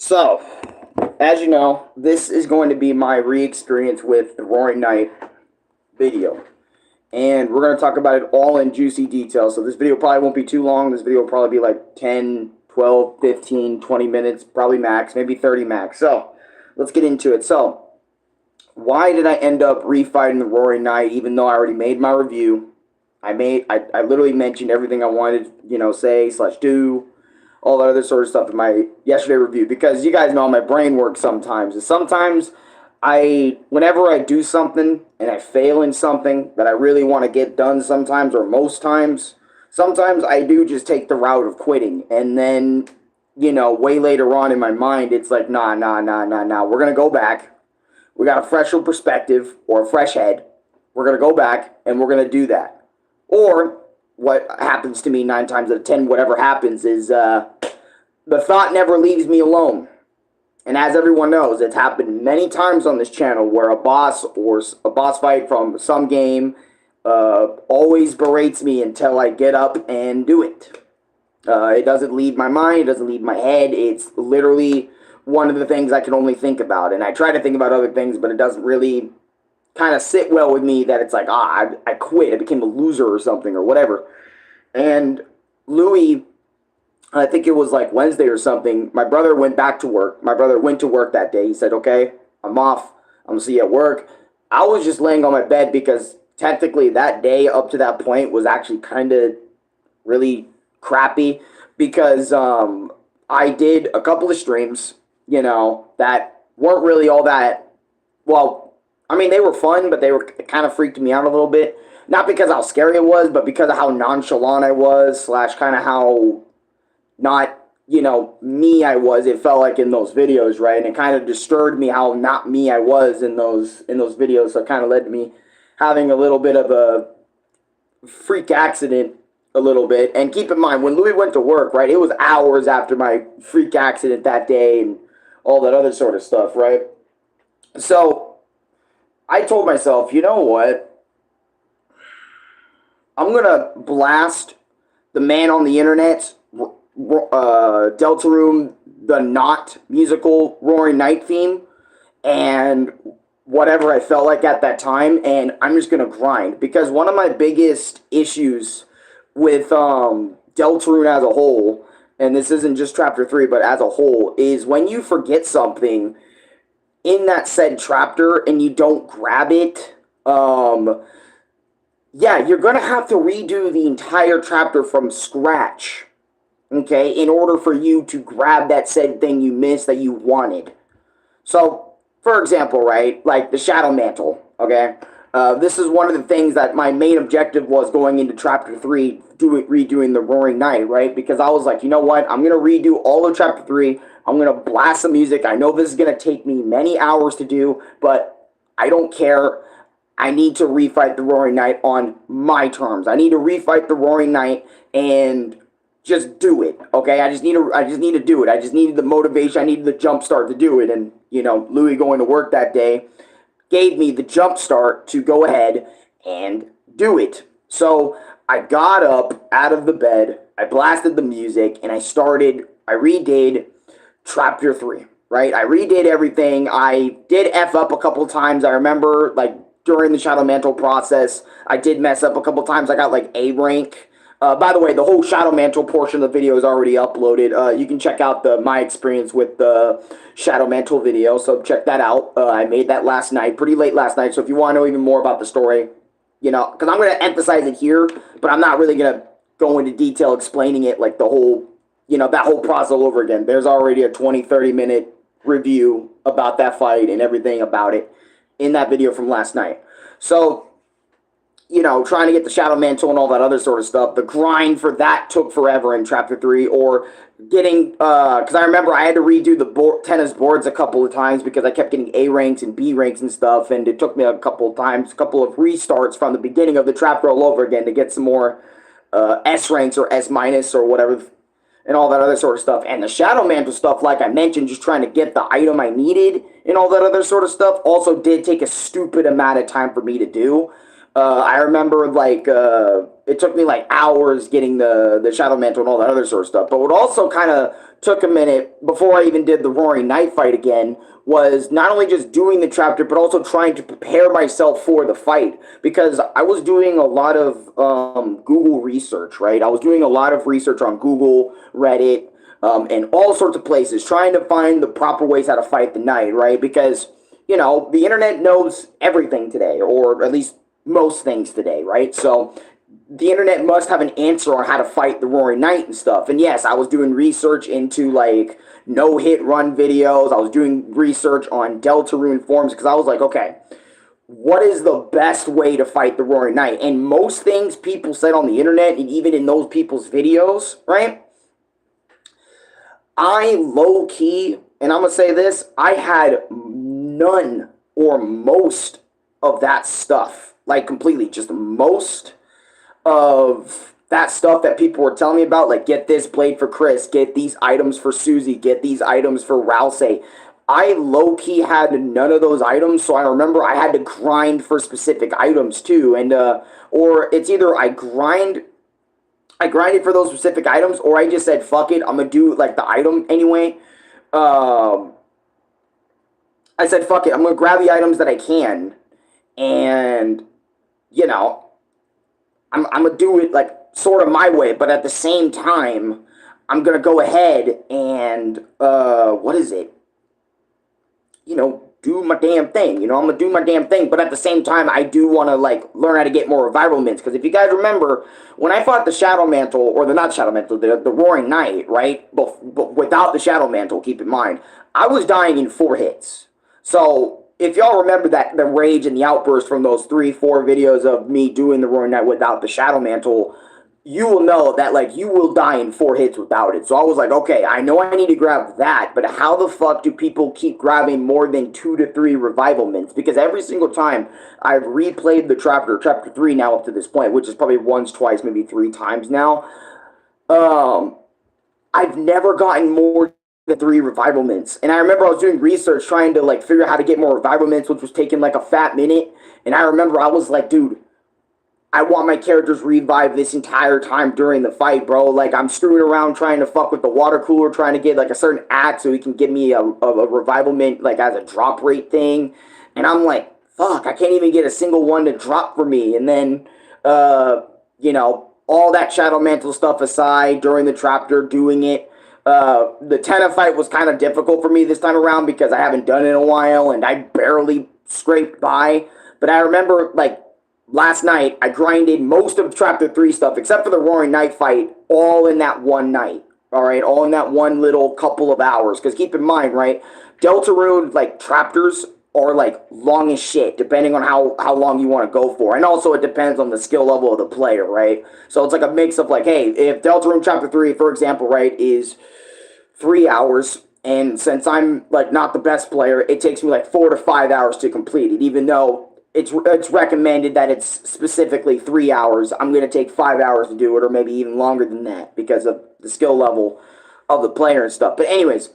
So, as you know, this is going to be my re-experience with the Roaring Knight video. And we're going to talk about it all in juicy detail. So this video probably won't be too long. This video will probably be like 10, 12, 15, 20 minutes, probably max, maybe 30 max. So, let's get into it. So, why did I end up refighting the Roaring Knight even though I already made my review? I literally mentioned everything I wanted, say, / do, all that other sort of stuff in my yesterday review, because you guys know how my brain works sometimes. And sometimes whenever I do something and I fail in something that I really want to get done sometimes, or most times, sometimes I do just take the route of quitting. And then, way later on in my mind, it's like, nah. We're going to go back. We got a fresher perspective or a fresh head. We're going to go back and we're going to do that. Or what happens to me 9 times out of 10, whatever happens, is the thought never leaves me alone. And as everyone knows, it's happened many times on this channel where a boss or a boss fight from some game always berates me until I get up and do it. It doesn't leave my mind, it doesn't leave my head. It's literally one of the things I can only think about. And I try to think about other things, but it doesn't really kind of sit well with me that it's like, I quit, I became a loser or something or whatever. And Louis, I think it was like Wednesday or something, my brother went back to work. My brother went to work that day. He said, okay, I'm off. I'm going to see you at work. I was just laying on my bed because technically that day up to that point was actually kind of really crappy because I did a couple of streams, that weren't really all that, well, I mean, they were fun, but they were kind of freaked me out a little bit. Not because how scary it was, but because of how nonchalant I was, / kind of how not, me I was. It felt like in those videos, right? And it kind of disturbed me how not me I was in those videos. So it kind of led to me having a little bit of a freak accident a little bit. And keep in mind, when Louis went to work, right, it was hours after my freak accident that day and all that other sort of stuff, right? So I told myself, you know what? I'm going to blast the man on the internet, Deltarune, the not musical Roaring Knight theme, and whatever I felt like at that time, and I'm just going to grind. Because one of my biggest issues with Deltarune as a whole, and this isn't just Chapter 3, but as a whole, is when you forget something in that said chapter and you don't grab it, yeah, you're going to have to redo the entire chapter from scratch, okay, in order for you to grab that said thing you missed that you wanted. So, for example, right, like the Shadow Mantle, okay, this is one of the things that my main objective was going into Chapter 3, redoing the Roaring Knight, right, because I was like, you know what, I'm going to redo all of Chapter 3, I'm going to blast the music. I know this is going to take me many hours to do, but I don't care. I need to refight the Roaring Knight on my terms. I need to refight the Roaring Knight and just do it, okay? I just need to do it. I just needed the motivation. I needed the jump start to do it. And, Louis going to work that day gave me the jump start to go ahead and do it. So I got up out of the bed, I blasted the music, and I redid Chapter 3, right? I redid everything. I did F up a couple times. I remember, like, during the Shadow Mantle process, I did mess up a couple times. I got, like, A rank. By the way, the whole Shadow Mantle portion of the video is already uploaded. You can check out my experience with the Shadow Mantle video, so check that out. I made that last night, pretty late last night, so if you want to know even more about the story, because I'm going to emphasize it here, but I'm not really going to go into detail explaining it, like the whole, that whole process all over again. There's already a 20, 30-minute review about that fight and everything about it in that video from last night. So, trying to get the Shadow Mantle and all that other sort of stuff, the grind for that took forever in Chapter 3, or getting, because I remember I had to redo the tennis boards a couple of times because I kept getting A ranks and B ranks and stuff, and it took me a couple of times, a couple of restarts from the beginning of the chapter all over again to get some more S ranks or S minus or whatever, and all that other sort of stuff. And the Shadow Mantle stuff, like I mentioned, just trying to get the item I needed and all that other sort of stuff, also did take a stupid amount of time for me to do. I remember like it took me like hours getting the Shadow Mantle and all that other sort of stuff. But what also kind of took a minute before I even did the Roaring Knight fight again was not only just doing the chapter, but also trying to prepare myself for the fight, because I was doing a lot of Google research, right? I was doing a lot of research on Google, Reddit, and all sorts of places, trying to find the proper ways how to fight the knight, right? Because, you know, the internet knows everything today, or at least most things today, right? So the internet must have an answer on how to fight the Roaring Knight and stuff. And yes, I was doing research into like no-hit run videos. I was doing research on Deltarune forums because I was like, okay, what is the best way to fight the Roaring Knight? And most things people said on the internet, and even in those people's videos, right? I low-key, and I'm going to say this, I had none or most of that stuff. Like, completely, just most of that stuff that people were telling me about, like, get this blade for Chris, get these items for Susie, get these items for Rousey. I low-key had none of those items, so I remember I had to grind for specific items, too. And, or it's either I grinded for those specific items, or I just said, fuck it, I'm gonna do, like, the item anyway. I said, fuck it, I'm gonna grab the items that I can, and, you know, I'm gonna do it, like, sort of my way, but at the same time, I'm gonna go ahead and, what is it? You know, do my damn thing. You know, I'm gonna do my damn thing, but at the same time, I do want to, like, learn how to get more revival mints, because if you guys remember, when I fought the Shadow Mantle, or the, not Shadow Mantle, the Roaring Knight, right, but without the Shadow Mantle, keep in mind, I was dying in 4 hits. So, if y'all remember that, the rage and the outburst from those 3-4 videos of me doing the Roaring Knight without the Shadow Mantle, you will know that, like, you will die in 4 hits without it. So I was like, okay, I know I need to grab that, but how the fuck do people keep grabbing more than 2 to 3 revival mints? Because every single time I've replayed the chapter 3 now up to this point, which is probably once, twice, maybe 3 times now, I've never gotten more than 3 revival mints. And I remember I was doing research trying to, like, figure out how to get more revival mints, which was taking, like, a fat minute. And I remember I was like, dude, I want my characters revived this entire time during the fight, bro. Like, I'm screwing around trying to fuck with the water cooler, trying to get, like, a certain axe so he can give me a revival mint, like, as a drop rate thing. And I'm like, fuck, I can't even get a single one to drop for me. And then, you know, all that Shadow Mantle stuff aside, during the chapter, doing it, the Tenna fight was kind of difficult for me this time around because I haven't done it in a while, and I barely scraped by. But I remember, like, last night, I grinded most of Chapter 3 stuff, except for the Roaring Knight fight, all in that one night. Alright, all in that one little couple of hours. Because keep in mind, right, Deltarune, like, chapters are, like, long as shit, depending on how long you want to go for. And also, it depends on the skill level of the player, right? So it's like a mix of, like, hey, if Deltarune Chapter 3, for example, right, is 3 hours, and since I'm, like, not the best player, it takes me, like, 4 to 5 hours to complete it, even though it's recommended that it's specifically 3 hours. I'm going to take 5 hours to do it, or maybe even longer than that, because of the skill level of the player and stuff. But anyways,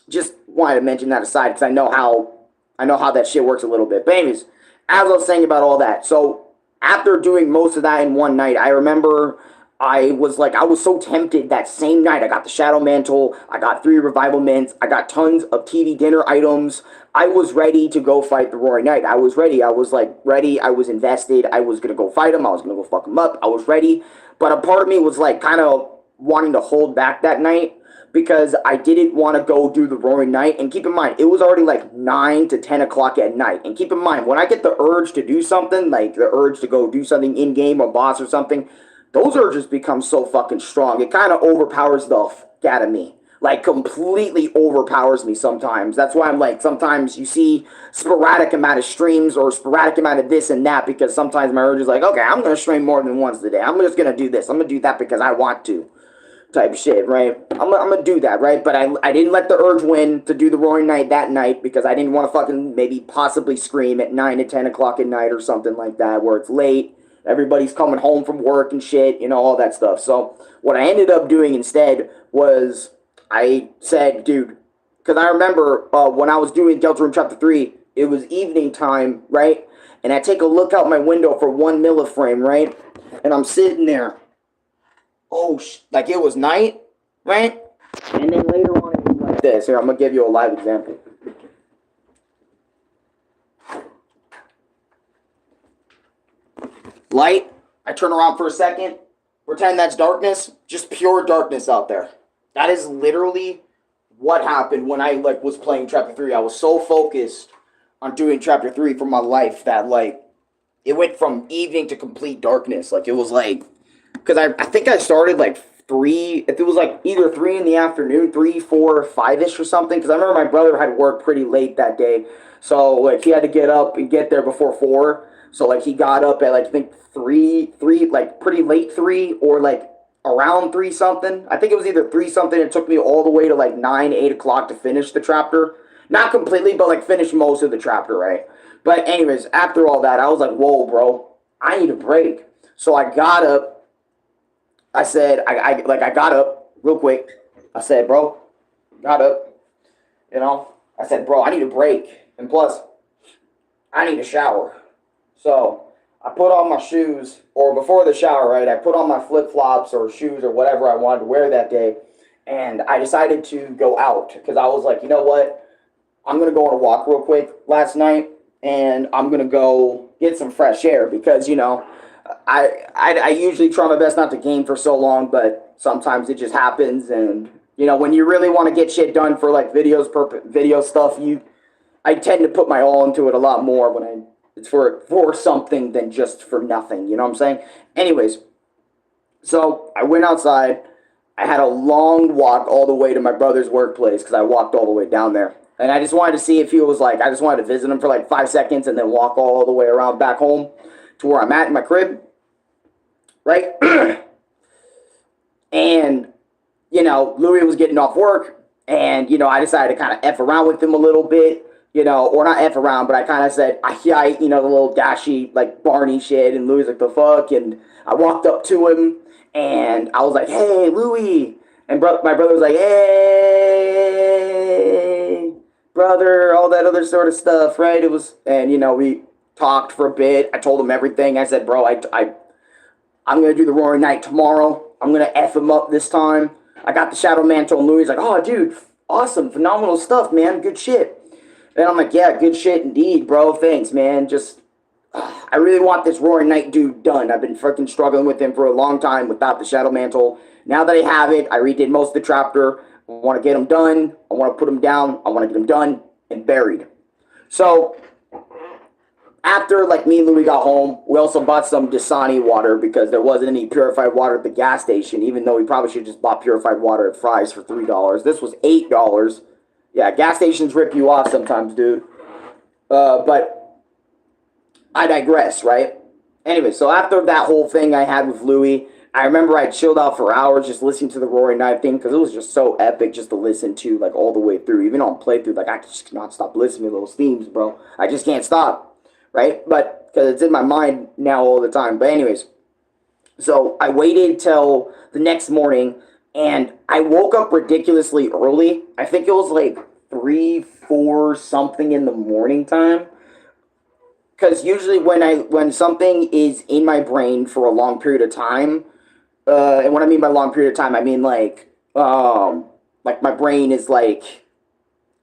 just wanted to mention that aside, because I know how that shit works a little bit. But anyways, as I was saying about all that, so after doing most of that in one night, I remember I was so tempted that same night. I got the Shadow Mantle, I got 3 revival mints, I got tons of TV dinner items. I was ready to go fight the Roaring Knight. I was ready. I was, like, ready. I was invested. I was going to go fight him. I was going to go fuck him up. I was ready. But a part of me was, like, kind of wanting to hold back that night because I didn't want to go do the Roaring Knight. And keep in mind, it was already, like, 9 to 10 o'clock at night. And keep in mind, when I get the urge to do something, like the urge to go do something in-game or boss or something, those urges become so fucking strong. It kind of overpowers the fuck out of me. Like, completely overpowers me sometimes. That's why I'm like, sometimes you see sporadic amount of streams or sporadic amount of this and that, because sometimes my urge is like, okay, I'm going to stream more than once a day. I'm just going to do this. I'm going to do that because I want to, type shit, right? I'm going to do that, right? But I didn't let the urge win to do the Roaring Knight that night because I didn't want to fucking maybe possibly scream at 9 to 10 o'clock at night or something like that, where it's late. Everybody's coming home from work and shit, you know, all that stuff. So what I ended up doing instead was I said, dude, because I remember when I was doing Deltarune Chapter 3, it was evening time, right? and I take a look out my window for 1 milliframe, right? And I'm sitting there. Oh, like it was night, right? And then later on it was like this. Here, I'm going to give you a live example. Light, I turn around for a second, pretend that's darkness, just pure darkness out there. That is literally what happened when I was playing Chapter 3. I was so focused on doing Chapter 3 for my life that it went from evening to complete darkness. It was because I think I started 3, if it was either 3 in the afternoon, 3, 4, 5-ish or something, because I remember my brother had worked pretty late that day, so he had to get up and get there before 4, so he got up at I think 3, pretty late 3, or around 3 something. I think it was either 3 something. It took me all the way to 9, 8 o'clock to finish the chapter. Not completely, but finish most of the chapter, right? But anyways, after all that, I was like, whoa, bro, I need a break. So I got up. I said, I got up real quick. I said, bro, got up. I said, bro, I need a break. And plus, I need a shower. So I put on my shoes, or before the shower, right, I put on my flip-flops or shoes or whatever I wanted to wear that day, and I decided to go out, because I was like, you know what, I'm going to go on a walk real quick last night, and I'm going to go get some fresh air, because, I usually try my best not to game for so long, but sometimes it just happens, and, when you really want to get shit done for, video stuff, I tend to put my all into it a lot more when it's for something than just for nothing, you know what I'm saying? Anyways, so I went outside. I had a long walk all the way to my brother's workplace, because I walked all the way down there. And I just wanted to see if he was I just wanted to visit him for 5 seconds and then walk all the way around back home to where I'm at in my crib, right? And, Louis was getting off work, and, I decided to kind of F around with him a little bit. Or not F around, but I kind of said, the little dashy, Barney shit, and Louis was like, the fuck, and I walked up to him, and I was like, hey, Louis, and my brother was like, hey, brother, all that other sort of stuff, right? And, we talked for a bit. I told him everything. I said, bro, I'm going to do the Roaring Night tomorrow. I'm going to F him up this time. I got the Shadow Mantle, and Louis was like, oh, dude, awesome, phenomenal stuff, man, good shit. And I'm like, yeah, good shit indeed, bro. Thanks, man. I really want this Roaring Knight dude done. I've been freaking struggling with him for a long time without the Shadow Mantle. Now that I have it, I redid most of the chapter. I want to get him done. I want to put him down. I want to get him done and buried. So, after, me and Louis got home, we also bought some Dasani water because there wasn't any purified water at the gas station, even though we probably should have just bought purified water at Fry's for $3. This was $8. Yeah, gas stations rip you off sometimes, dude. But I digress, right? Anyway, so after that whole thing I had with Louis, I remember I chilled out for hours just listening to the Roaring Night thing, because it was just so epic just to listen to, all the way through. Even on playthrough, I just cannot stop listening to those themes, bro. I just can't stop, right? But, because it's in my mind now all the time. But anyways, so I waited till the next morning, and I woke up ridiculously early. I think it was 3, 4 something in the morning time. Because usually when something is in my brain for a long period of time, and what I mean by long period of time, I mean my brain is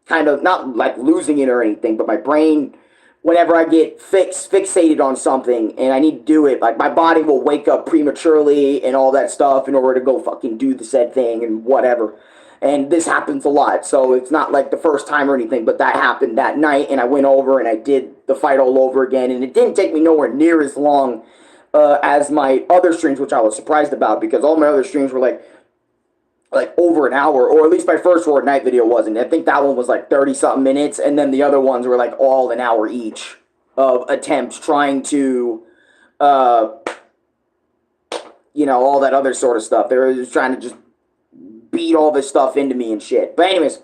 kind of not losing it or anything, but my brain, whenever I get fixated on something and I need to do it, my body will wake up prematurely and all that stuff in order to go fucking do the said thing and whatever. And this happens a lot, so it's not the first time or anything, but that happened that night, and I went over and I did the fight all over again, and it didn't take me nowhere near as long as my other streams, which I was surprised about, because all my other streams were over an hour, or at least my first Roaring Night video wasn't. I think that one was 30-something minutes, and then the other ones were all an hour each of attempts trying to, all that other sort of stuff. They were just trying to just beat all this stuff into me and shit. But anyways,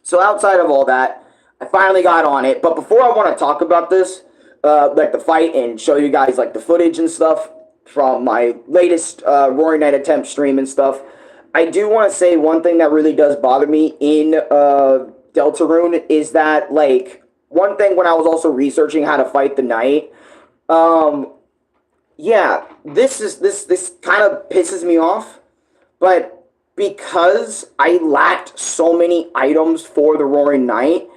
so outside of all that, I finally got on it. But before I want to talk about this, the fight, and show you guys the footage and stuff from my latest Roaring Night attempt stream and stuff, I do want to say one thing that really does bother me in Deltarune is that one thing when I was also researching how to fight the knight, yeah, this kind of pisses me off, but because I lacked so many items for the Roaring Knight,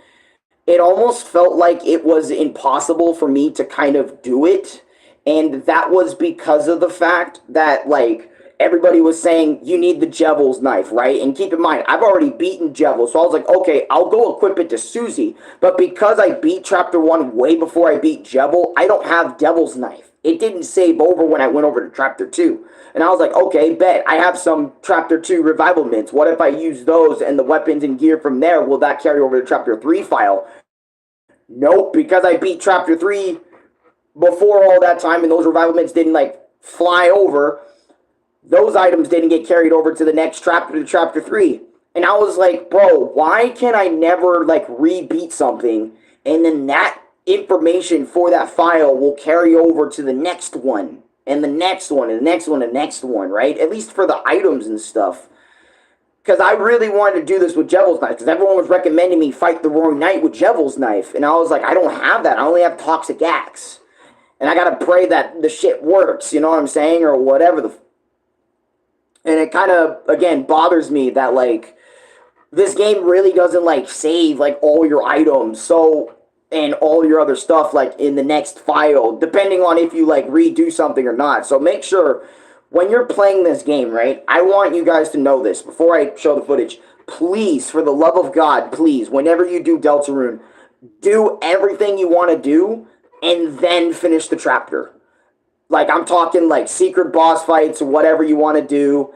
it almost felt like it was impossible for me to kind of do it. And that was because of the fact that, like, everybody was saying you need the Jevel's knife, right? And keep in mind, I've already beaten Jevel, so I was like, okay, I'll go equip it to Susie. But because I beat Chapter 1 way before I beat Jevel, I don't have Devil's knife. It didn't save over when I went over to Chapter 2. And I was like, okay, bet. I have some Chapter 2 revival mints. What if I use those and the weapons and gear from there? Will that carry over to Chapter 3 file? Nope, because I beat Chapter 3 before all that time and those revival mints didn't, like, fly over, those items didn't get carried over to the next chapter, to Chapter 3. And I was like, bro, why can I never, like, re-beat something and then that information for that file will carry over to the next one and the next one and the next one and the next one, right? At least for the items and stuff. Because I really wanted to do this with Jevel's knife, because everyone was recommending me fight the Roaring Knight with Jevel's knife, and I was like, I don't have that. I only have Toxic Axe. And I gotta pray that the shit works, you know what I'm saying? Or whatever the... And it kind of, again, bothers me that, like, this game really doesn't, like, save, like, all your items, so... and all your other stuff, like, in the next file, depending on if you, like, redo something or not. So make sure... when you're playing this game, right, I want you guys to know this before I show the footage. Please, for the love of God, please, whenever you do Deltarune, do everything you want to do and then finish the chapter. Like, I'm talking, like, secret boss fights, whatever you want to do,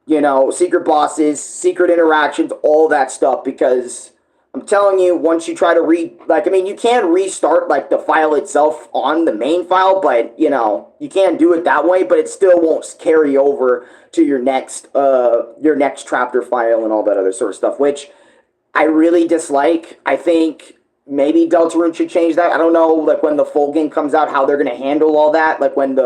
you know, secret bosses, secret interactions, all that stuff, because... I'm telling you, once you try to you can restart, like, the file itself on the main file, but, you know, you can do it that way, but it still won't carry over to your next chapter file and all that other sort of stuff, which I really dislike. I think maybe Deltarune should change that. I don't know, like, when the full game comes out, how they're going to handle all that, like, when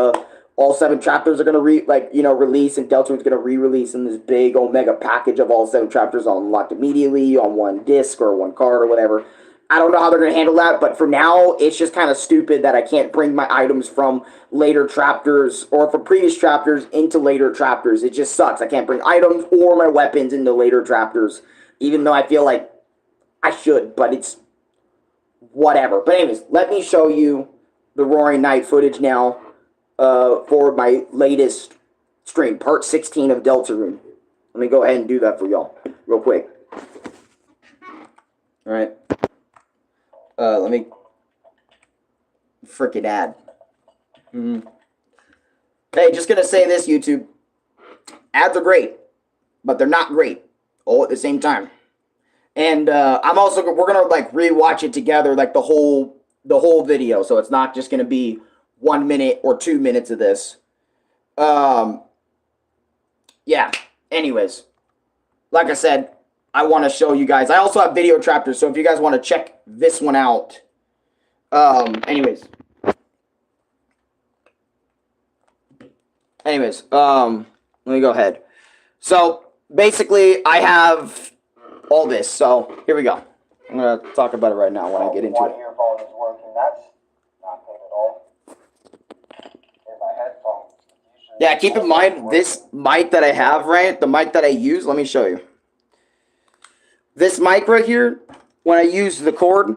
all 7 chapters are going to release, and Deltarune's going to re-release in this big Omega package of all 7 chapters unlocked immediately on one disc or one card or whatever. I don't know how they're going to handle that, but for now, it's just kind of stupid that I can't bring my items from later chapters or from previous chapters into later chapters. It just sucks. I can't bring items or my weapons into later chapters, even though I feel like I should, but it's whatever. But anyways, let me show you the Roaring Knight footage now. For my latest stream, part 16 of Deltarune. Let me go ahead and do that for y'all, real quick. Alright. Let me... frickin' ad. Hey, just gonna say this, YouTube. Ads are great, but they're not great all at the same time. And, we're gonna, like, rewatch it together, like, the whole video, so it's not just gonna be 1 minute or 2 minutes of this. Yeah. Anyways, like I said, I want to show you guys. I also have video chapters, so if you guys want to check this one out. Anyways, let me go ahead. So, basically, I have all this. So, here we go. I'm going to talk about it right now when I get into it. Yeah, keep in mind, this mic that I have, right, the mic that I use, let me show you. This mic right here, when I use the cord,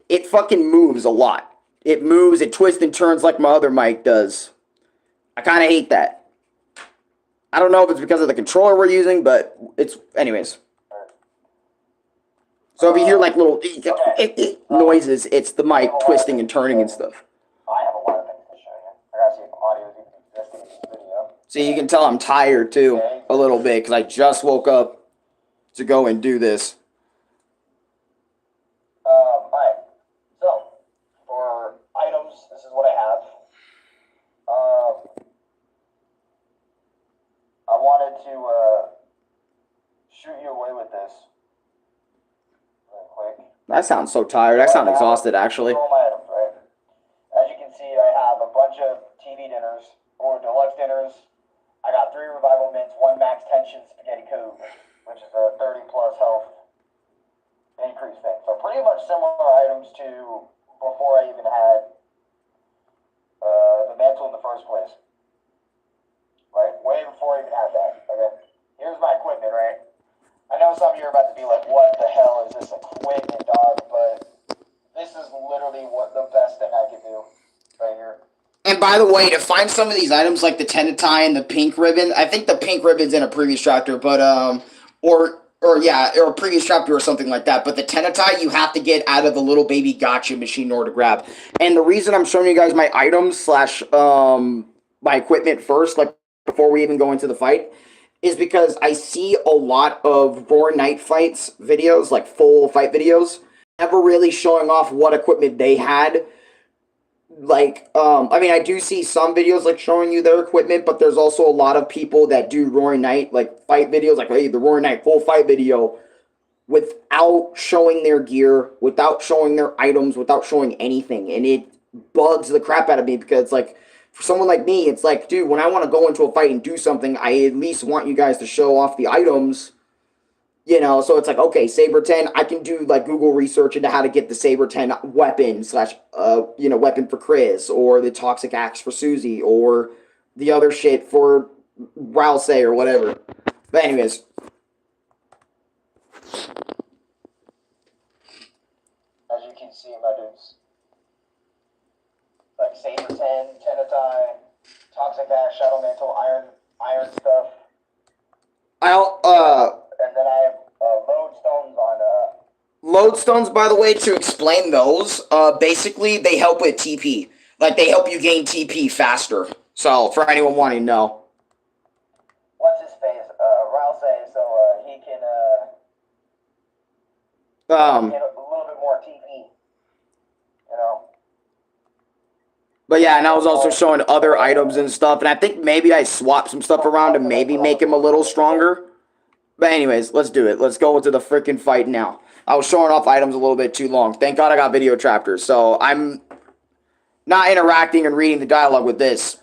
it fucking moves a lot. It moves, it twists and turns like my other mic does. I kind of hate that. I don't know if it's because of the controller we're using, but it's, anyways. So if you hear like little noises, it's the mic twisting and turning and stuff. So you can tell I'm tired too, a little bit, because I just woke up to go and do this. Alright, so, for items, this is what I have. I wanted to, shoot you away with this, real quick. That sounds so tired, I sound exhausted, actually. All my items, right? As you can see, I have a bunch of TV dinners, or deluxe dinners. I got 3 revival mints, 1 max tension spaghetti coupe, which is a 30 plus health. increased things. So pretty much similar items to before I even had the mantle in the first place. Right? Way before I even had that. Okay. Here's my equipment, right? I know some of you are about to be like, what the hell is this equipment, dog? But this is literally what the best thing I can do right here. And by the way, to find some of these items like the Tenetai and the pink ribbon, I think the pink ribbon's in a previous chapter, but or a previous chapter or something like that. But the Tenetai you have to get out of the little baby gotcha machine in order to grab. And the reason I'm showing you guys my items slash my equipment first, like before we even go into the fight, is because I see a lot of Roaring Knight fights videos, like full fight videos, never really showing off what equipment they had. Like, I mean, I do see some videos like showing you their equipment, but there's also a lot of people that do Roaring Knight like fight videos, like, hey, the Roaring Knight full fight video, without showing their gear, without showing their items, without showing anything, and it bugs the crap out of me because, like, for someone like me, it's like, dude, when I want to go into a fight and do something, I at least want you guys to show off the items. You know, so it's like, okay, Saber 10, I can do, like, Google research into how to get the Saber 10 weapon slash, weapon for Chris, or the Toxic Axe for Susie, or the other shit for Rousey, or whatever. But anyways. As you can see, my dudes. Like Saber 10, Tenetai, Toxic Axe, Shadow Mantle, Iron stuff. And then I have lodestones on Lodestones, by the way, to explain those, basically they help with TP. Like, they help you gain TP faster. So, for anyone wanting to know. What's his face? Rousey, so he can get a little bit more TP. You know? But yeah, and I was also showing other items and stuff, and I think maybe I swapped some stuff around to maybe make him a little stronger. But anyways, let's do it. Let's go into the freaking fight now. I was showing off items a little bit too long. Thank God I got video chapters, so I'm not interacting and reading the dialogue with this.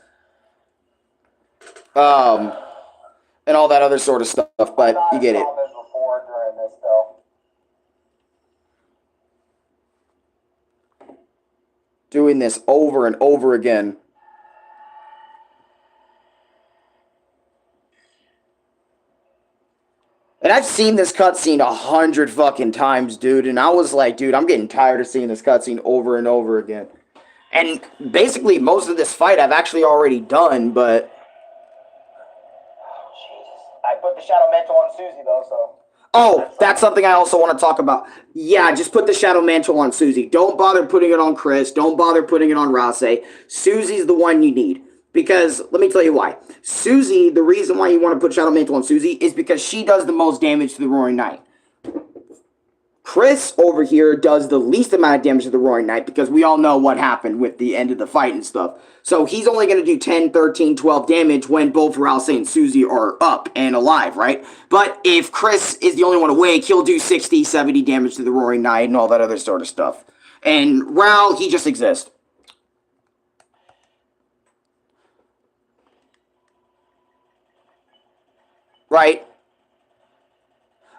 And all that other sort of stuff, but you get it. Doing this over and over again. And I've seen this cutscene 100 fucking times, dude. And I was like, dude, I'm getting tired of seeing this cutscene over and over again. And basically, most of this fight I've actually already done, but... Oh, Jesus. I put the Shadow Mantle on Susie, though, so... Oh, that's something I also want to talk about. Yeah, just put the Shadow Mantle on Susie. Don't bother putting it on Chris. Don't bother putting it on Rousey. Susie's the one you need. Because, let me tell you why. Susie, the reason why you want to put Shadow Mantle on Susie is because she does the most damage to the Roaring Knight. Chris over here does the least amount of damage to the Roaring Knight because we all know what happened with the end of the fight and stuff. So he's only going to do 10, 13, 12 damage when both Rousey and Susie are up and alive, right? But if Chris is the only one awake, he'll do 60, 70 damage to the Roaring Knight and all that other sort of stuff. And Ral, he just exists. Right?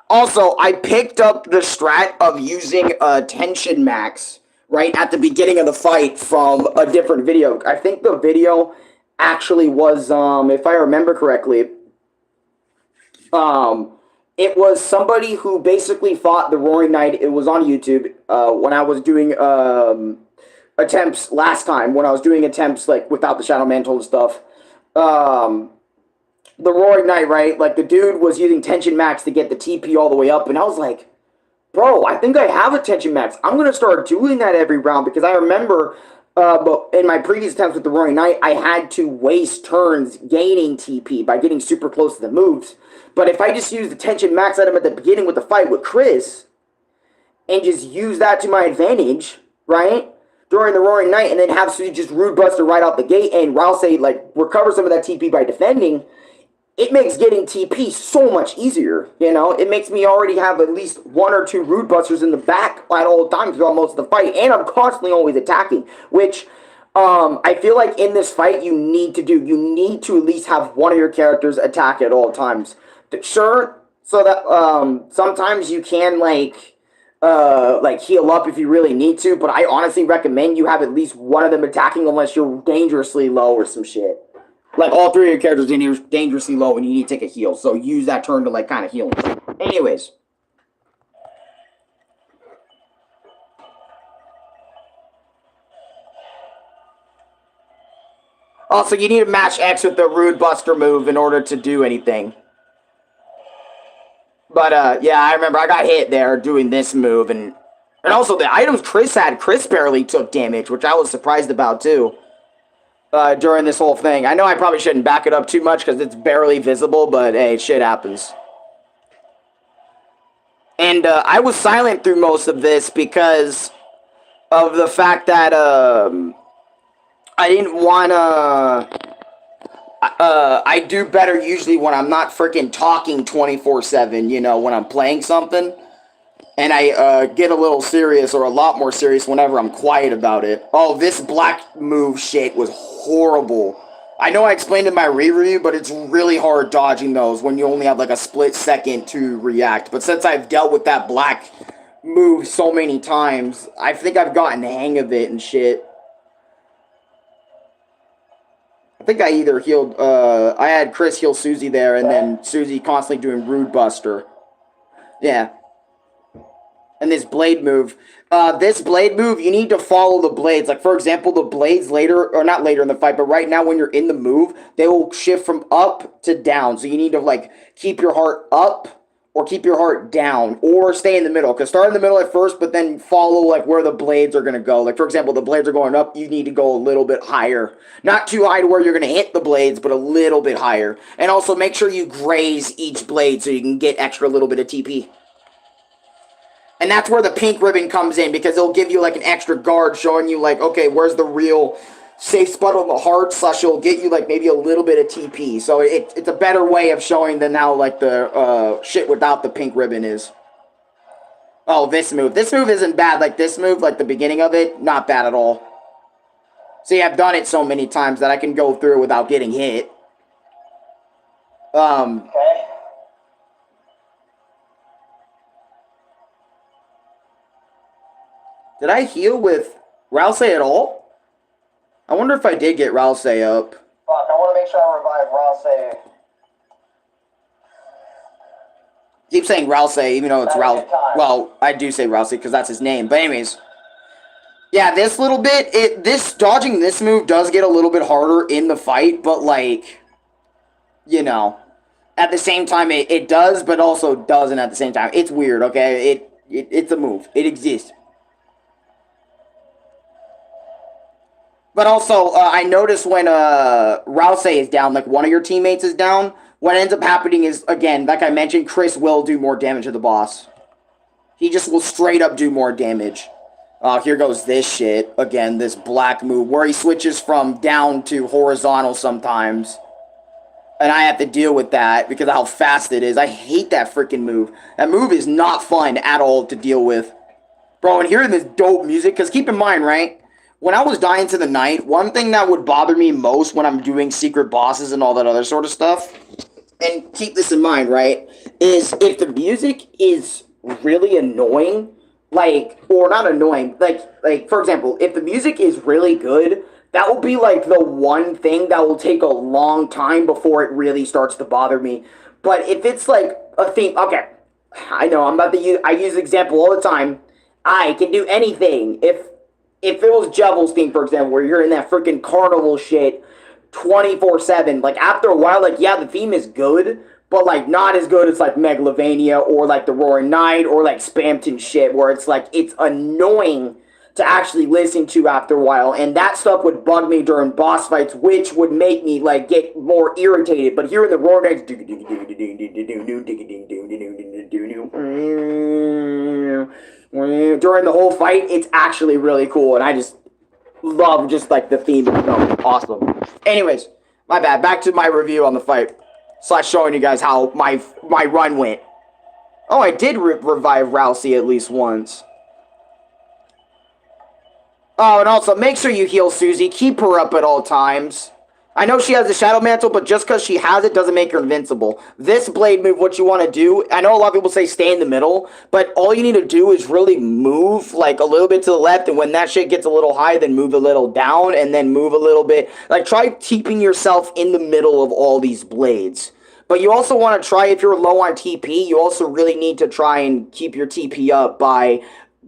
Also, I picked up the strat of using tension max right at the beginning of the fight from a different video. I think the video actually was, if I remember correctly, it was somebody who basically fought the Roaring Knight. It was on YouTube when I was doing attempts last time, when I was doing attempts like without the Shadow Mantle and stuff. The Roaring Knight, right? Like, the dude was using Tension Max to get the TP all the way up, and I was like, bro, I think I have a Tension Max. I'm going to start doing that every round, because I remember in my previous attempts with the Roaring Knight, I had to waste turns gaining TP by getting super close to the moves. But if I just use the Tension Max item at the beginning with the fight with Chris, and just use that to my advantage, right? During the Roaring Knight, and then have Susie just Rude Buster right out the gate, and Rousey, like, recover some of that TP by defending, it makes getting TP so much easier, you know? It makes me already have at least 1 or 2 Rude Busters in the back at all times throughout most of the fight, and I'm constantly always attacking, which I feel like in this fight you need to do. You need to at least have one of your characters attack at all times. Sure, so that sometimes you can, like, like heal up if you really need to, but I honestly recommend you have at least one of them attacking unless you're dangerously low or some shit. Like all three of your characters are dangerously low and you need to take a heal, so use that turn to like kind of heal them. Anyways. Also, you need to match X with the Rude Buster move in order to do anything. But, yeah, I remember I got hit there doing this move, and also the items Chris had, Chris barely took damage, which I was surprised about, too, during this whole thing. I know I probably shouldn't back it up too much, because it's barely visible, but, hey, shit happens. And, I was silent through most of this because of the fact that, I didn't wanna... I do better usually when I'm not freaking talking 24/7, you know, when I'm playing something. And I get a little serious, or a lot more serious, whenever I'm quiet about it. Oh, this black move shit was horrible. I know I explained in my re-review, but it's really hard dodging those when you only have like a split second to react. But since I've dealt with that black move so many times, I think I've gotten the hang of it and shit. I think I either healed, I had Chris heal Susie there, and then Susie constantly doing Rude Buster. Yeah. And this blade move. You need to follow the blades. Like, for example, the blades later, or not later in the fight, but right now when you're in the move, they will shift from up to down. So you need to, like, keep your heart up, or keep your heart down, or stay in the middle. Because start in the middle at first, but then follow, like, where the blades are going to go. Like, for example, the blades are going up, you need to go a little bit higher. Not too high to where you're going to hit the blades, but a little bit higher. And also make sure you graze each blade so you can get extra little bit of TP. And that's where the pink ribbon comes in, because it'll give you, like, an extra guard showing you, like, okay, where's the real safe spot on the heart, / it'll get you, like, maybe a little bit of TP. So it's a better way of showing than how, like, the shit without the pink ribbon is. Oh, this move. This move isn't bad. Like, this move, like, the beginning of it, not bad at all. See, I've done it so many times that I can go through without getting hit. Okay. Did I heal with Rousey at all? I wonder if I did get Rousey up. Fuck, I want to make sure I revive Rousey. Keep saying Rousey, even though it's Rousey. Well, I do say Rousey because that's his name. But anyways. Yeah, this little bit, dodging this move does get a little bit harder in the fight, but like, you know, at the same time it does, but also doesn't at the same time. It's weird, okay? It's a move. It exists. But also, I noticed when Rousey is down, like one of your teammates is down, what ends up happening is, again, like I mentioned, Chris will do more damage to the boss. He just will straight up do more damage. Here goes this shit. Again, this black move, where he switches from down to horizontal sometimes. And I have to deal with that because of how fast it is. I hate that freaking move. That move is not fun at all to deal with. Bro, and hearing this dope music, because keep in mind, right? When I was dying to the night, one thing that would bother me most when I'm doing secret bosses and all that other sort of stuff, and keep this in mind, right, is if the music is really annoying, like, or not annoying, like for example, if the music is really good, that will be like the one thing that will take a long time before it really starts to bother me. But if it's like a theme, okay, I know I'm about to use, I use the example all the time, I can do anything. If it was Jevel's theme, for example, where you're in that freaking carnival shit 24/7, like, after a while, like, yeah, the theme is good, but, like, not as good as, like, Megalovania or, like, the Roaring Night or, like, Spamton shit, where it's, like, it's annoying to actually listen to after a while, and that stuff would bug me during boss fights, which would make me, like, get more irritated. But hearing the Roaring Night during the whole fight, it's actually really cool, and I just love just like the theme itself. Awesome. Anyways, my bad. Back to my review on the fight. / showing you guys how my run went. Oh, I did revive Rousey at least once. Oh, and also make sure you heal Susie. Keep her up at all times. I know she has the Shadow Mantle, but just because she has it doesn't make her invincible. This blade move, what you want to do, I know a lot of people say stay in the middle, but all you need to do is really move, like, a little bit to the left, and when that shit gets a little high, then move a little down, and then move a little bit. Like, try keeping yourself in the middle of all these blades. But you also want to try, if you're low on TP, you also really need to try and keep your TP up by,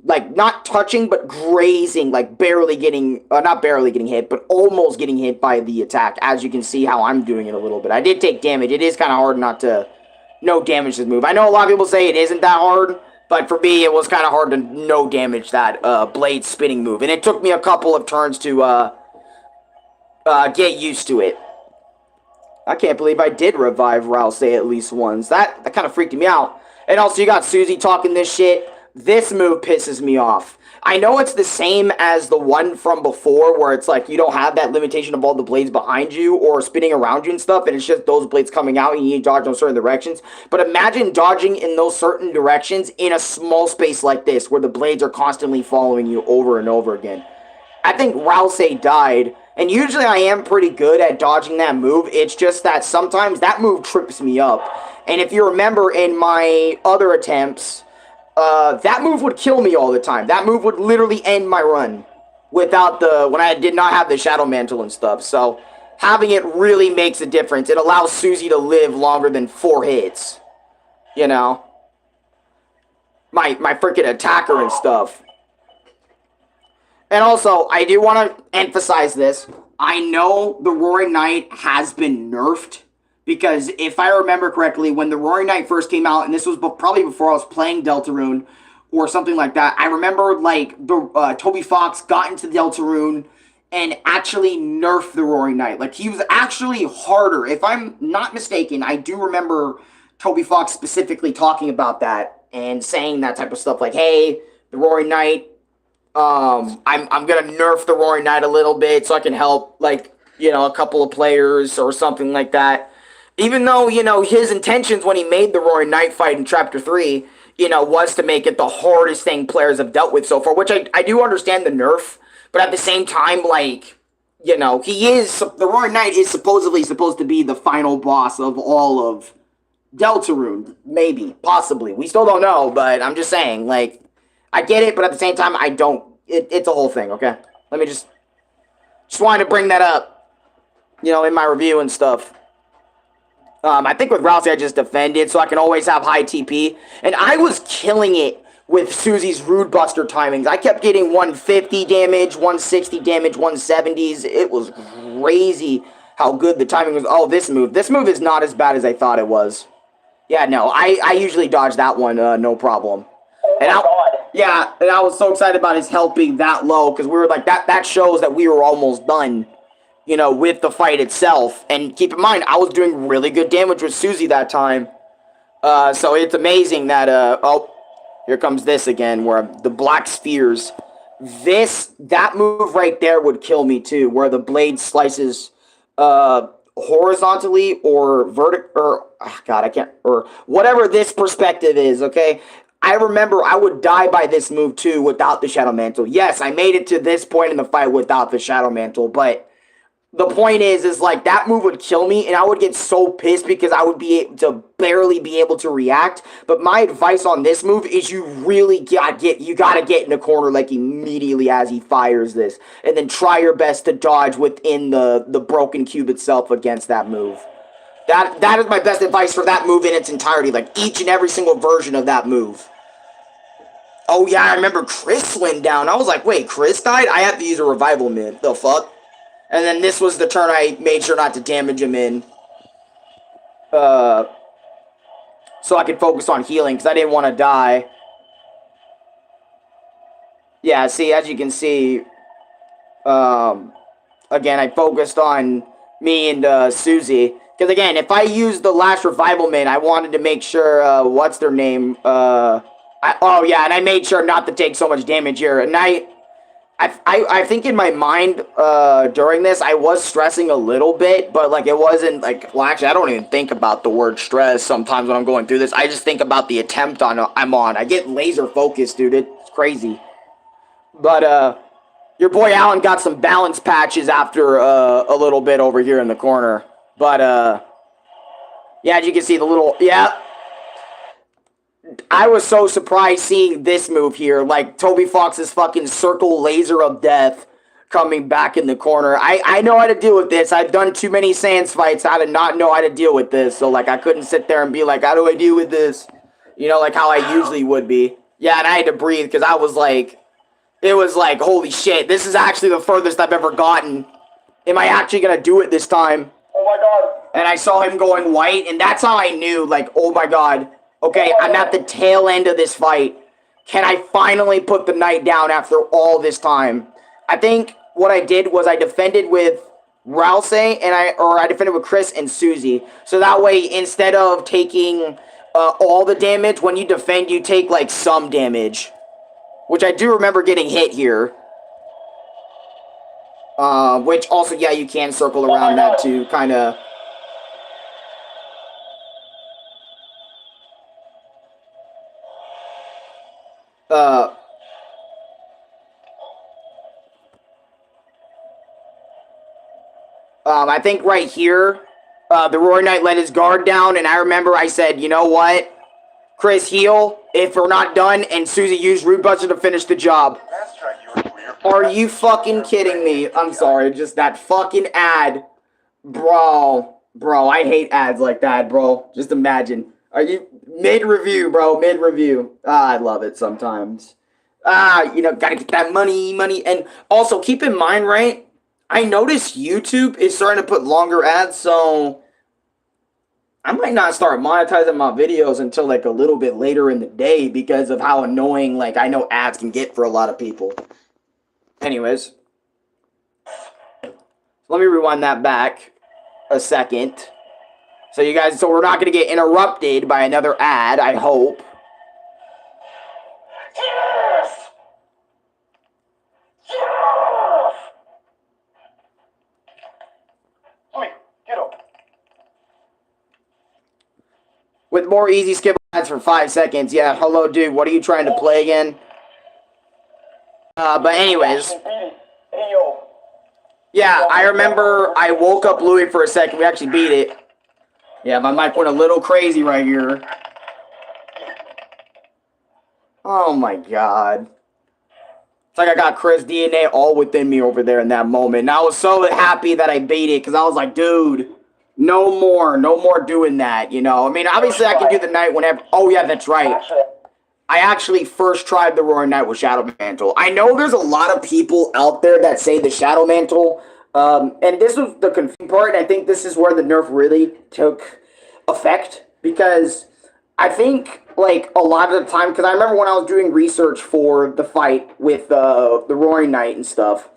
like, not touching, but grazing, like, barely getting, not barely getting hit, but almost getting hit by the attack, as you can see how I'm doing it a little bit. I did take damage. It is kind of hard not to no damage this move. I know a lot of people say it isn't that hard, but for me, it was kind of hard to no damage that blade spinning move. And it took me a couple of turns to get used to it. I can't believe I did revive Rouse at least once. That kind of freaked me out. And also, you got Susie talking this shit. This move pisses me off. I know it's the same as the one from before, where it's like you don't have that limitation of all the blades behind you or spinning around you and stuff, and it's just those blades coming out and you need to dodge in certain directions. But imagine dodging in those certain directions in a small space like this, where the blades are constantly following you over and over again. I think Rouse died, and usually I am pretty good at dodging that move. It's just that sometimes that move trips me up. And if you remember in my other attempts, that move would kill me all the time. That move would literally end my run without when I did not have the Shadow Mantle and stuff. So having it really makes a difference. It allows Susie to live longer than 4 hits. You know? My freaking attacker and stuff. And also, I do want to emphasize this. I know the Roaring Knight has been nerfed. Because if I remember correctly, when the Roaring Knight first came out, and this was probably before I was playing Deltarune or something like that, I remember, like, the Toby Fox got into Deltarune and actually nerfed the Roaring Knight. Like, he was actually harder. If I'm not mistaken, I do remember Toby Fox specifically talking about that and saying that type of stuff. Like, hey, the Roaring Knight, I'm gonna nerf the Roaring Knight a little bit so I can help, like, you know, a couple of players or something like that. Even though, you know, his intentions when he made the Roaring Knight fight in Chapter 3, you know, was to make it the hardest thing players have dealt with so far, which I do understand the nerf, but at the same time, like, you know, the Roaring Knight is supposedly supposed to be the final boss of all of Deltarune. Maybe, possibly. We still don't know, but I'm just saying, like, I get it, but at the same time, I don't. It's a whole thing, okay? Let me just wanted to bring that up, you know, in my review and stuff. I think with Rousey, I just defended, so I can always have high TP. And I was killing it with Susie's Rude Buster timings. I kept getting 150 damage, 160 damage, 170s. It was crazy how good the timing was. Oh, this move. This move is not as bad as I thought it was. Yeah, no, I usually dodge that one, no problem. Oh my God. Yeah, and I was so excited about his health being that low, because we were like, that shows that we were almost done, you know, with the fight itself. And keep in mind, I was doing really good damage with Susie that time. So it's amazing that, oh, here comes this again, where the black spheres. That move right there would kill me too, where the blade slices, horizontally or or, oh God, I can't, or whatever this perspective is, okay? I remember I would die by this move too without the Shadow Mantle. Yes, I made it to this point in the fight without the Shadow Mantle, but the point is like that move would kill me, and I would get so pissed because I would be able to barely be able to react. But my advice on this move is you really gotta get in the corner like immediately as he fires this, and then try your best to dodge within the broken cube itself against that move. That is my best advice for that move in its entirety, like each and every single version of that move. Oh yeah, I remember Chris went down. I was like, wait, Chris died? I have to use a revival mid. The fuck? And then this was the turn I made sure not to damage him in. So I could focus on healing, because I didn't want to die. Yeah, see, as you can see, again, I focused on me and Susie. Because again, if I used the last revival mid, I wanted to make sure, what's their name? Oh yeah, and I made sure not to take so much damage here. And I think in my mind, during this, I was stressing a little bit, but, like, it wasn't, like, well, actually, I don't even think about the word stress sometimes when I'm going through this. I just think about the attempt I'm on. I get laser focused, dude. It's crazy. But, Your boy Allen got some balance patches after a little bit over here in the corner. But, yeah, as you can see, the little, yeah. I was so surprised seeing this move here. Like, Toby Fox's fucking circle laser of death coming back in the corner. I know how to deal with this. I've done too many Sans fights. I did not know how to deal with this. So, like, I couldn't sit there and be like, how do I deal with this? You know, like how I usually would be. Yeah, and I had to breathe because I was like, it was like, holy shit, this is actually the furthest I've ever gotten. Am I actually going to do it this time? Oh my god. And I saw him going white, and that's how I knew, like, oh my god. Okay, I'm at the tail end of this fight. Can I finally put the knight down after all this time? I think what I did was I defended with Rouse and I defended with Chris and Susie. So that way, instead of taking all the damage, when you defend, you take like some damage. Which I do remember getting hit here. Which also, yeah, you can circle around that to kind of... I think right here, the Roaring Knight let his guard down, and I remember I said, you know what? Chris, heal if we're not done, and Susie used Root Buster to finish the job. Are you fucking kidding me? I'm sorry, just that fucking ad. Bro, I hate ads like that, bro. Just imagine. Are you... Mid-review, bro, mid-review. I love it sometimes. You know, gotta get that money, and also keep in mind, right? I noticed YouTube is starting to put longer ads, so I might not start monetizing my videos until like a little bit later in the day because of how annoying, like, I know ads can get for a lot of people. Anyways, let me rewind that back a second. So you guys, so we're not going to get interrupted by another ad, I hope. Yes! Yes! Wait, get up. With more easy skip ads for 5 seconds. Yeah, hello, dude. What are you trying to play again? But anyways. Hey, yo. Yeah, I remember I woke up Louis for a second. We actually beat it. Yeah, my mic went a little crazy right here. Oh my god. It's like I got Chris DNA all within me over there in that moment. And I was so happy that I beat it because I was like, dude, no more doing that, you know? I mean, obviously I can do the night whenever... Oh, yeah, that's right. I actually first tried the Roaring Knight with Shadow Mantle. I know there's a lot of people out there that say the Shadow Mantle... and this was the confusing part, and I think this is where the nerf really took effect, because I think, like, a lot of the time, because I remember when I was doing research for the fight with the Roaring Knight and stuff,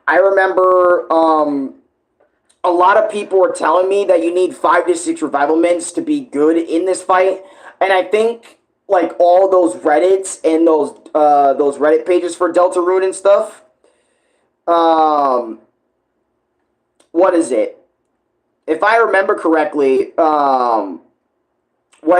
I remember a lot of people were telling me that you need 5 to 6 revival mints to be good in this fight, and I think, like, all those Reddits and those Reddit pages for Deltarune and stuff, what is it? If I remember correctly, what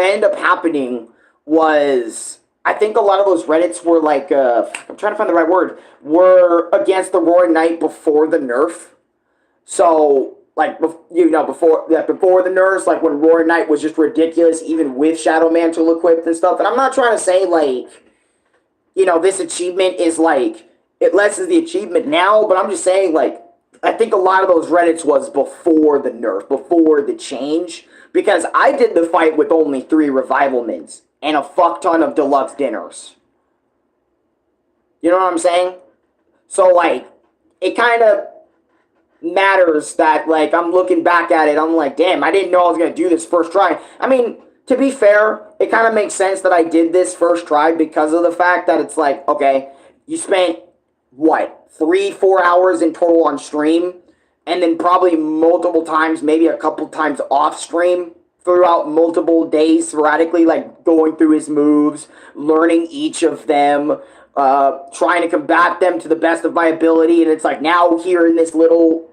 ended up happening was, I think a lot of those Reddits were like, I'm trying to find the right word, were against the Roaring Knight before the nerf. So, like, you know, before the nerfs, like when Roaring Knight was just ridiculous, even with Shadow Mantle equipped and stuff. And I'm not trying to say, like, you know, this achievement is like, it lessens the achievement now, but I'm just saying, like, I think a lot of those Reddits was before the nerf, before the change, because I did the fight with only 3 revival mints and a fuck ton of deluxe dinners. You know what I'm saying? So, like, it kind of matters that, like, I'm looking back at it, I'm like, damn, I didn't know I was going to do this first try. I mean, to be fair, it kind of makes sense that I did this first try because of the fact that it's like, okay, you spent, what, 3-4 hours in total on stream, and then probably multiple times, maybe a couple times off stream throughout multiple days sporadically, like going through his moves, learning each of them, trying to combat them to the best of my ability. And it's like now here in this little,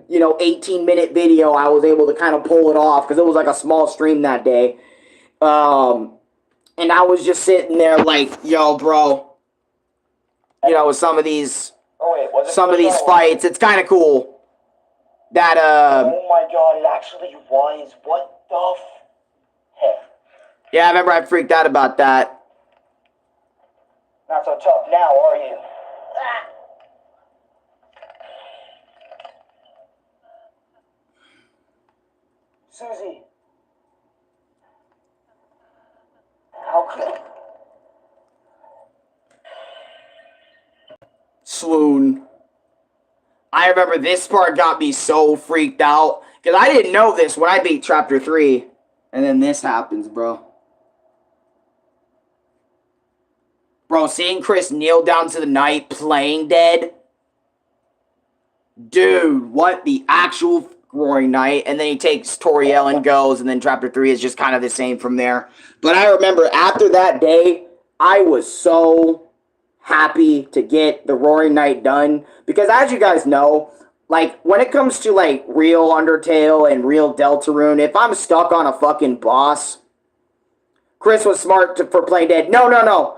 you know, 18-minute video, I was able to kind of pull it off because it was like a small stream that day. And I was just sitting there like, yo, bro, you know, with some of these... Oh, wait, some of these fights. It's kind of cool that oh my god, it actually was. What the heck? yeah, I remember I freaked out about that. Not so tough now, are you? Ah. Susie. How could... Swoon. I remember this part got me so freaked out. Because I didn't know this when I beat Chapter 3. And then this happens, bro. Bro, seeing Chris kneel down to the knight playing dead. Dude, what the actual Roaring Knight. And then he takes Toriel and goes. And then Chapter 3 is just kind of the same from there. But I remember after that day, I was so happy to get the Roaring Knight done. Because as you guys know, like, when it comes to, like, real Undertale and real Deltarune, if I'm stuck on a fucking boss, Chris was smart for playing dead. No.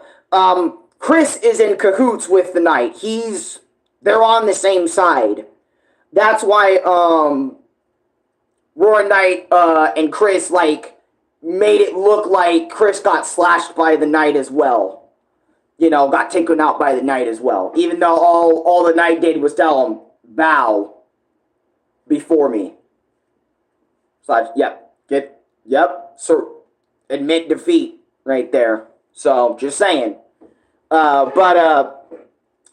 Chris is in cahoots with the knight. They're on the same side. That's why, Roaring Knight, and Chris, like, made it look like Chris got slashed by the knight as well. You know, got taken out by the knight as well. Even though all the knight did was tell him, bow before me. So, so, admit defeat right there. So, just saying.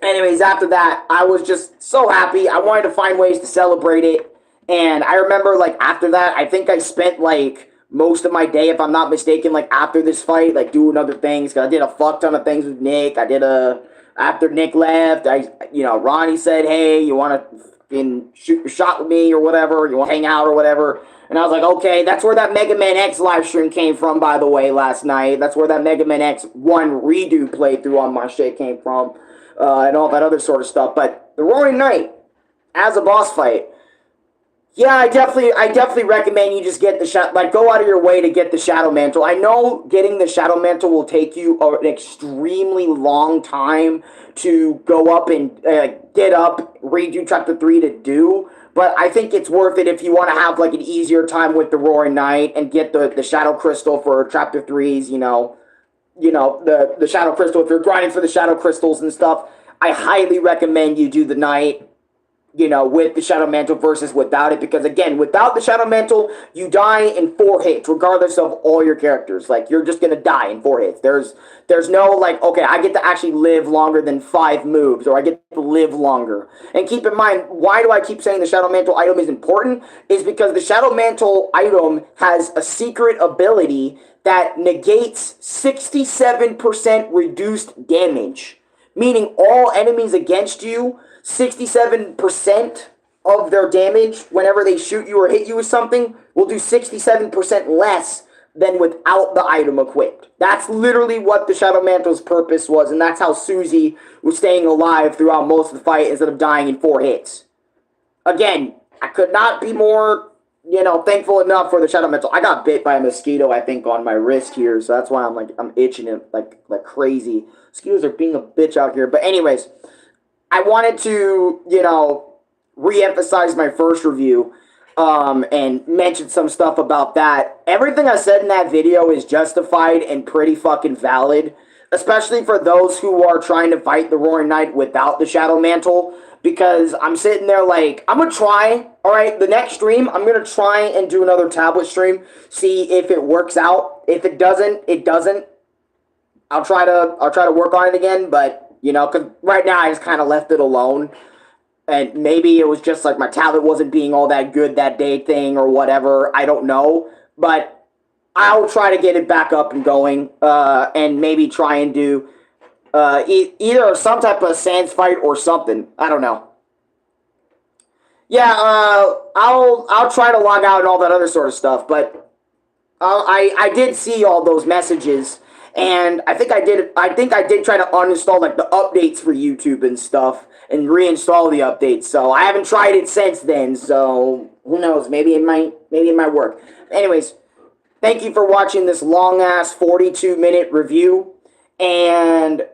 Anyways, after that, I was just so happy. I wanted to find ways to celebrate it. And I remember, like, after that, I think I spent, like, most of my day, if I'm not mistaken, like, after this fight, like, doing other things. Because I did a fuck ton of things with Nick. After Nick left, Ronnie said, hey, you want to shoot your shot with me or whatever? You want to hang out or whatever? And I was like, okay, that's where that Mega Man X live stream came from, by the way, last night. That's where that Mega Man X 1 redo playthrough on my shit came from. And all that other sort of stuff. But the Roaring Knight, as a boss fight, yeah, I definitely recommend you just get the go out of your way to get the Shadow Mantle. I know getting the Shadow Mantle will take you an extremely long time to go up and get up, redo Chapter 3 to do, but I think it's worth it if you want to have, like, an easier time with the Roaring Knight and get the Shadow Crystal for Chapter 3's, the Shadow Crystal. If you're grinding for the Shadow Crystals and stuff, I highly recommend you do the Knight, with the Shadow Mantle versus without it. Because, again, without the Shadow Mantle, you die in 4 hits, regardless of all your characters. Like, you're just going to die in 4 hits. There's no, like, okay, I get to actually live longer than 5 moves, or I get to live longer. And keep in mind, why do I keep saying the Shadow Mantle item is important? Is because the Shadow Mantle item has a secret ability that negates 67% reduced damage. Meaning all enemies against you, 67% of their damage, whenever they shoot you or hit you with something, will do 67% less than without the item equipped. That's literally what the Shadow Mantle's purpose was, and that's how Susie was staying alive throughout most of the fight instead of dying in 4 hits. Again, I could not be more, thankful enough for the Shadow Mantle. I got bit by a mosquito, I think, on my wrist here, so that's why I'm itching it like crazy. Mosquitoes are being a bitch out here. But anyways, I wanted to, re-emphasize my first review and mention some stuff about that. Everything I said in that video is justified and pretty fucking valid, especially for those who are trying to fight the Roaring Knight without the Shadow Mantle, because I'm sitting there like, I'm going to try, alright, the next stream, I'm going to try and do another tablet stream, see if it works out. If it doesn't, it doesn't. I'll try to work on it again, but, because right now I just kind of left it alone. And maybe it was just like my tablet wasn't being all that good that day thing or whatever. I don't know. But I'll try to get it back up and going and maybe try and do either some type of Sans fight or something. I don't know. Yeah, I'll try to log out and all that other sort of stuff. But I did see all those messages. And I think I did try to uninstall, like, the updates for YouTube and stuff and reinstall the updates. So I haven't tried it since then. So who knows? Maybe it might work. Anyways, thank you for watching this long ass 42-minute review. And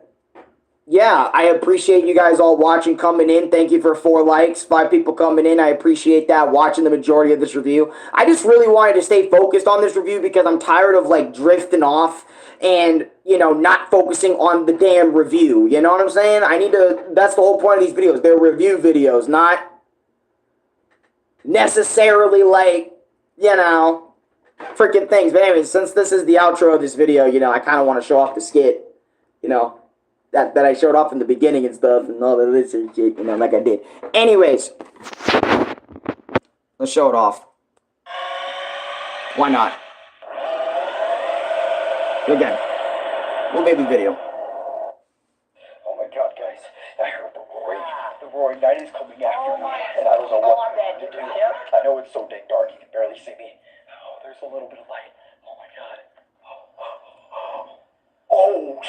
yeah, I appreciate you guys all watching, coming in. Thank you for 4 likes, 5 people coming in. I appreciate that, watching the majority of this review. I just really wanted to stay focused on this review because I'm tired of, like, drifting off and, you know, not focusing on the damn review. You know what I'm saying? I need to, that's the whole point of these videos. They're review videos, not necessarily, like, you know, freaking things. But anyways, since this is the outro of this video, you know, I kind of want to show off the skit, you know, that I showed off in the beginning and stuff and all of this and shit, you know, like I did. Anyways, let's show it off. Why not? Again, little baby video. Oh my god, guys. I heard the roaring. The roaring knight is coming after me, and I don't know what to do. I know it's so dang dark you can barely see me. Oh, there's a little bit of light. Oh my god. Oh,